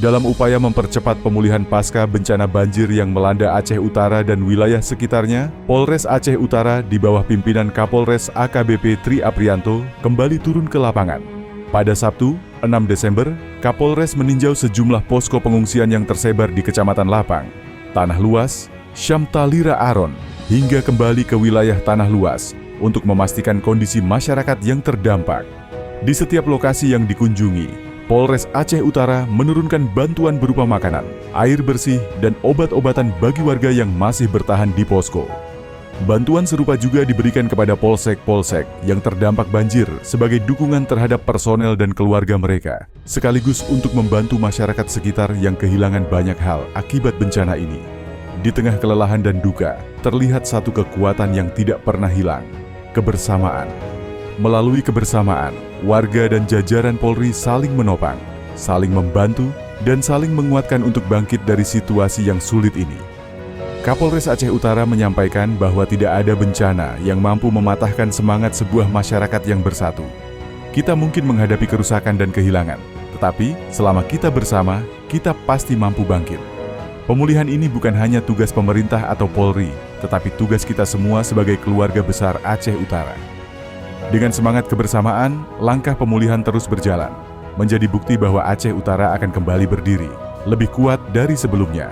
Dalam upaya mempercepat pemulihan pasca bencana banjir yang melanda Aceh Utara dan wilayah sekitarnya, Polres Aceh Utara di bawah pimpinan Kapolres AKBP Tri Aprianto kembali turun ke lapangan. Pada Sabtu, 6 Desember, Kapolres meninjau sejumlah posko pengungsian yang tersebar di Kecamatan Lapang, Tanah Luas, Syamtalira Aron, hingga kembali ke wilayah Tanah Luas untuk memastikan kondisi masyarakat yang terdampak. Di setiap lokasi yang dikunjungi, Polres Aceh Utara menurunkan bantuan berupa makanan, air bersih, dan obat-obatan bagi warga yang masih bertahan di posko. Bantuan serupa juga diberikan kepada polsek-polsek yang terdampak banjir sebagai dukungan terhadap personel dan keluarga mereka, sekaligus untuk membantu masyarakat sekitar yang kehilangan banyak hal akibat bencana ini. Di tengah kelelahan dan duka, terlihat satu kekuatan yang tidak pernah hilang, kebersamaan. Melalui kebersamaan, warga dan jajaran Polri saling menopang, saling membantu, dan saling menguatkan untuk bangkit dari situasi yang sulit ini. Kapolres Aceh Utara menyampaikan bahwa tidak ada bencana yang mampu mematahkan semangat sebuah masyarakat yang bersatu. Kita mungkin menghadapi kerusakan dan kehilangan, tetapi selama kita bersama, kita pasti mampu bangkit. Pemulihan ini bukan hanya tugas pemerintah atau Polri, tetapi tugas kita semua sebagai keluarga besar Aceh Utara. Dengan semangat kebersamaan, langkah pemulihan terus berjalan, menjadi bukti bahwa Aceh Utara akan kembali berdiri, lebih kuat dari sebelumnya.